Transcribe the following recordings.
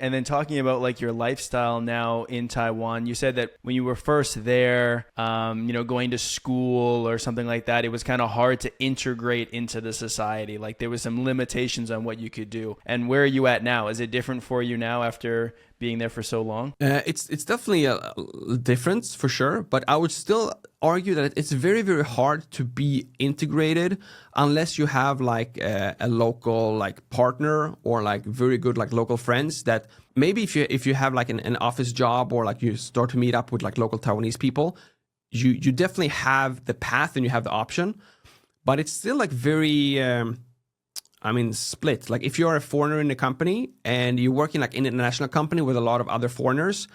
And then talking about like your lifestyle now in Taiwan, you said that when you were first there, going to school or something like that, it was kind of hard to integrate into the society. Like there was some limitations on what you could do. And where are you at now? Is it different for you now after being there for so long? It's definitely a difference for sure, but I would still argue that it's very, very hard to be integrated unless you have like a local like partner or like very good like local friends that maybe if you have like an office job or like you start to meet up with like local Taiwanese people, you definitely have the path and you have the option, but it's still like very split. Like if you're a foreigner in the company and you're working like in an international company with a lot of other foreigners,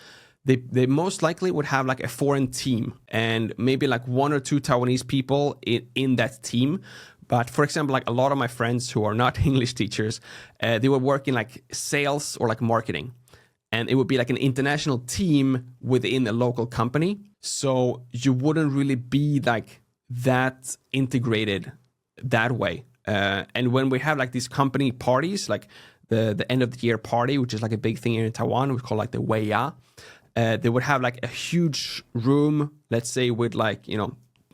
they most likely would have like a foreign team and maybe like one or two Taiwanese people in that team. But for example, like a lot of my friends who are not English teachers, they were working like sales or like marketing. And it would be like an international team within a local company. So you wouldn't really be like that integrated that way. And when we have like these company parties, like the end of the year party, which is like a big thing here in Taiwan, we call like the Weiya. They would have like a huge room, let's say with like,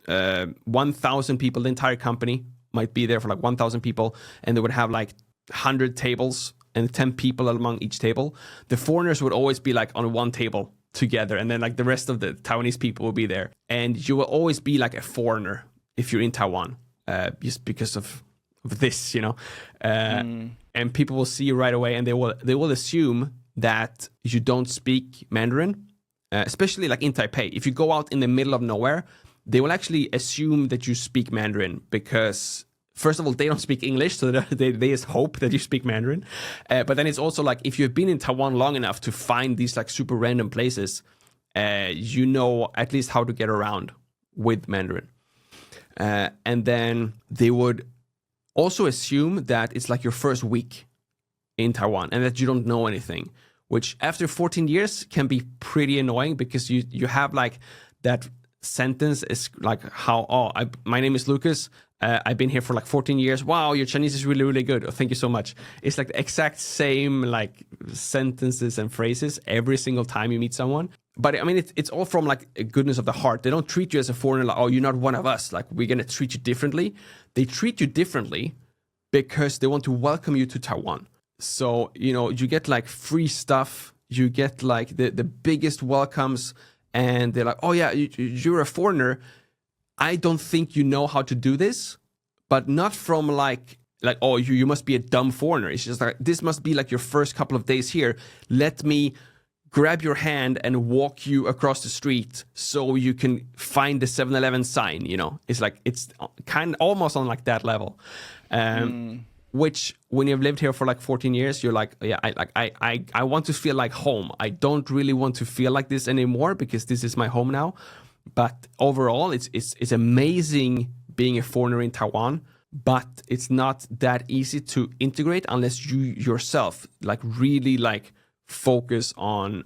1,000 people, the entire company might be there for like 1,000 people. And they would have like 100 tables and 10 people among each table. The foreigners would always be like on one table together. And then like the rest of the Taiwanese people will be there. And you will always be like a foreigner if you're in Taiwan, just because of this, and people will see you right away and they will assume that you don't speak Mandarin, especially like in Taipei. If you go out in the middle of nowhere, they will actually assume that you speak Mandarin because first of all, they don't speak English, so they just hope that you speak Mandarin. But then it's also like if you've been in Taiwan long enough to find these like super random places, you know at least how to get around with Mandarin. And then they would also assume that it's like your first week in Taiwan and that you don't know anything, which after 14 years can be pretty annoying because you have like that sentence is like my name is Lukas. I've been here for like 14 years. Wow, your Chinese is really, really good. Oh, thank you so much. It's like the exact same like sentences and phrases every single time you meet someone. But I mean, it's all from like a goodness of the heart. They don't treat you as a foreigner like, oh, you're not one of us. Like we're going to treat you differently. They treat you differently because they want to welcome you to Taiwan. So, you get like free stuff. You get like the biggest welcomes and they're like, oh yeah, you're a foreigner. I don't think you know how to do this, but not from like, oh, you must be a dumb foreigner. It's just like, this must be like your first couple of days here. Let me grab your hand and walk you across the street so you can find the 7-Eleven sign, It's like, it's kind of almost on like that level. Which when you've lived here for like 14 years, you're like, yeah, I want to feel like home. I don't really want to feel like this anymore because this is my home now. But overall, it's amazing being a foreigner in Taiwan, but it's not that easy to integrate unless you yourself like really like focus on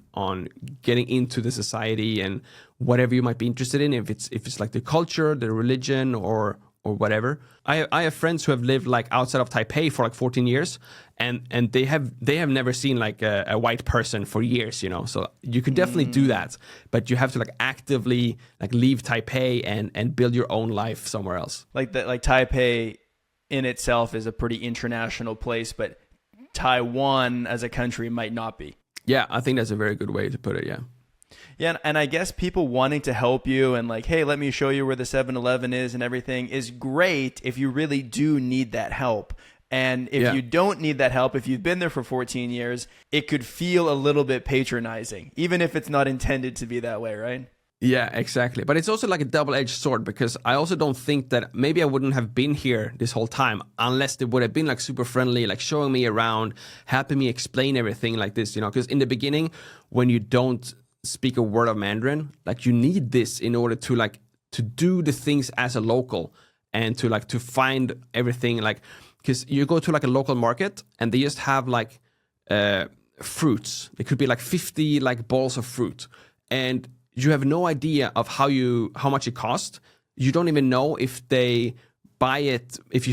getting into the society and whatever you might be interested in, if it's like the culture, the religion, or whatever. I have friends who have lived like outside of Taipei for like 14 years and they have never seen like a white person for years, so you could definitely do that, but you have to like actively like leave Taipei and build your own life somewhere else. Like Taipei in itself is a pretty international place, but Taiwan as a country might not be. Yeah, I think that's a very good way to put it. Yeah, and I guess people wanting to help you and like, hey, let me show you where the 7-Eleven is and everything is great if you really do need that help. And if you don't need that help, if you've been there for 14 years, it could feel a little bit patronizing, even if it's not intended to be that way, right? Yeah, exactly. But it's also like a double-edged sword because I also don't think that maybe I wouldn't have been here this whole time unless they would have been like super friendly, like showing me around, helping me explain everything like this, because in the beginning, when you don't speak a word of Mandarin, like you need this in order to like to do the things as a local and to like to find everything, like because you go to like a local market and they just have like fruits. It could be like 50 like balls of fruit and you have no idea of how much it costs. You don't even know if they buy it if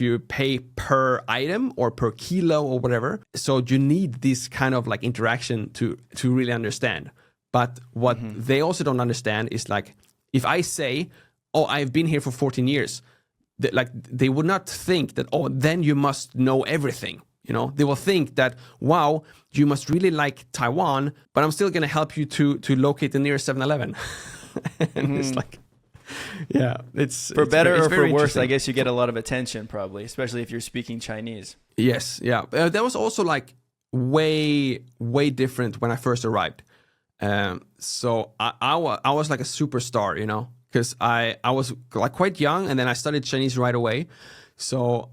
you pay per item or per kilo or whatever. So you need this kind of like interaction to really understand. But what they also don't understand is like, if I say, oh, I've been here for 14 years, they would not think that, oh, then you must know everything. You know, they will think that, wow, you must really like Taiwan, but I'm still going to help you to locate the nearest 7-Eleven. And it's like, yeah, it's for better it's or for worse. I interesting. guess you get a lot of attention, probably, especially if you're speaking Chinese. Yes, yeah. That was also like way different when I first arrived. So I was like a superstar, you know, because I was like quite young, and then I studied Chinese right away. So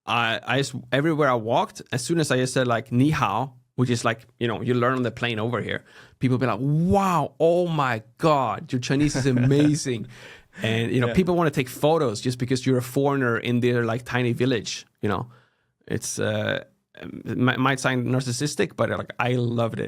I just, everywhere I walked, as soon as I just said like ni hao, which is like, you know, you learn on the plane over here, people be like, wow, oh my God, your Chinese is amazing. And, you know, people want to take photos just because you're a foreigner in their like tiny village, you know. It's, it might sound narcissistic, but like I loved it.